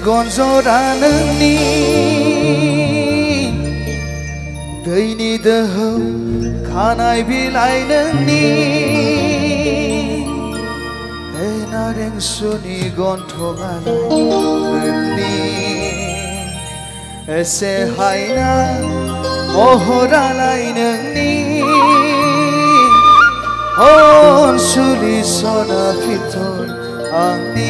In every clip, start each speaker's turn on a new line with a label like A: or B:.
A: गनजरा नोंनि दैनि दोहौ खानाय बिलाइ नोंनि नारेंसुनि गन्थङालाय नोंनि एसे हायना महरालाय नोंनि अनसुलि सना फिथर आंनि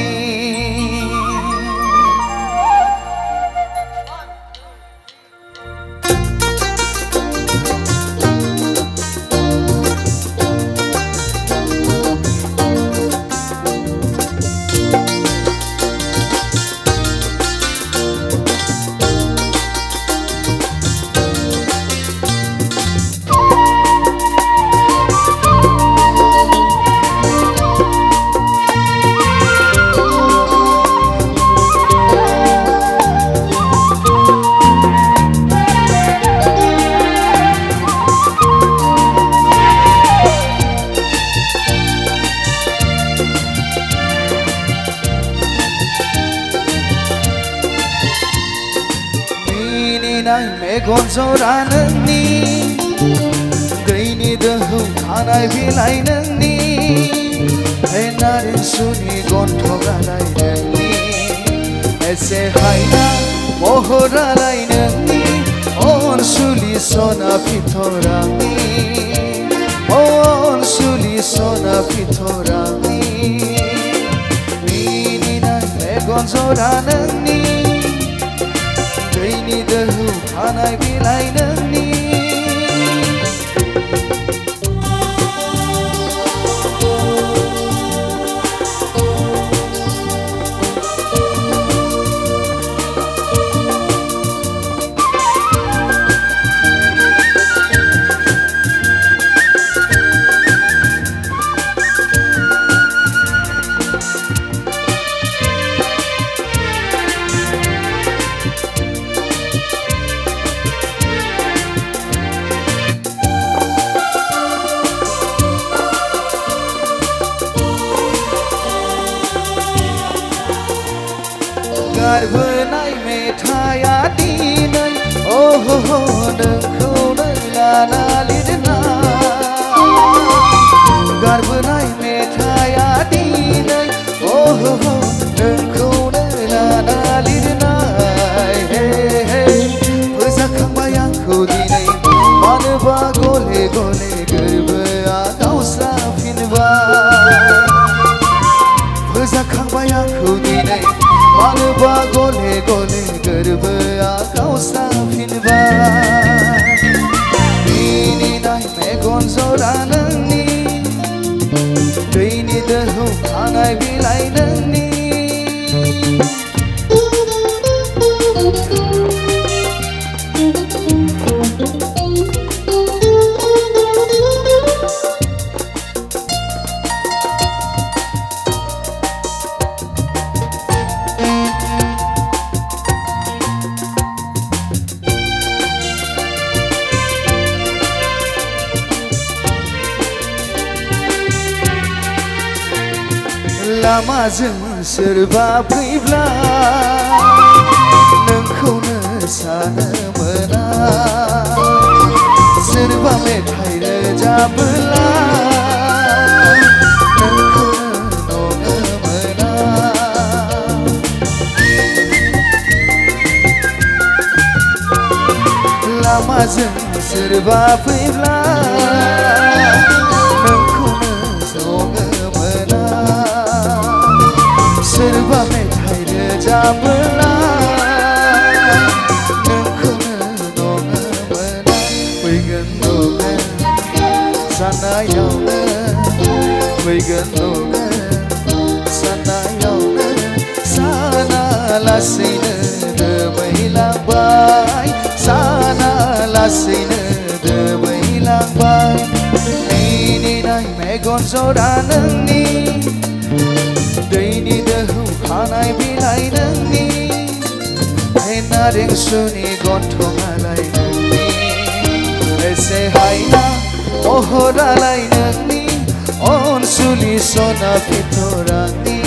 A: मेगन जरा नोंनि दैनि दोहौ खानाय बिलाइ नोंनि नारेंसुनि गन्थङालाय नोंनि एसे हायना महरालाय नोंनि अनसुलि सना फिथर आंनि अनसुलि सना फिथर आंनि मिनिनाय मेगन जरा नोंनि दैनि दोहौ खानाय बिलाइ नोंनि गारबोनाय मेथाइया दिनै नोंखौनो लाना लिरनाय गारबोनाय मेथाइया दिनै नोंखौनो लाना लिरनाय फोजाखांबाय आंखौ दिनै मानोबा गले गले गोरबोआ गावस्राफिनबाय फोजाखांबाय आंखौ दिनै मानोबा गले गले गोरबोआ गावस्राफिनबाय मिनिनाय मेगन जरा नोंनि दैनि दोहौ खानाय बिलाइ नोंनि लामाजों सोरबा फैब्ला नोंखौनो सानो मोना सोरबा मेथाइ रोजाबोला नोंखौनो न'नो मोना लामाजों सोरबा फैब्ला सोरबा मेथाइ रोजाबोला नोंखौनो न'नो मोना फैगोन न'गोन साननायावनो फैगोन न'गोन साननायावनो साना लासैनो दोबैलांबाय साना लासैनो दोबैलांबाय मिनिनाय मेगन जरा नोंनि दैनि दोहौ खानाय बिलाइ नोंनि नारेंसुनि गन्थङालाय नोंनि एसे हायना महरालाय नोंनि अनसुलि सना फिथर आंनि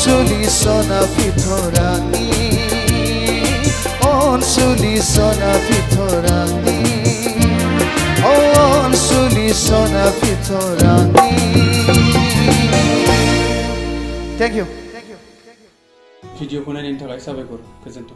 A: অঞ্চলি সোনা পিঠৰাণী অঞ্চলি সোনা পিঠৰাণী অঞ্চলি সোনা পিঠৰাণী Thank you.
B: Video ko na rin tagay sabi ko, presento.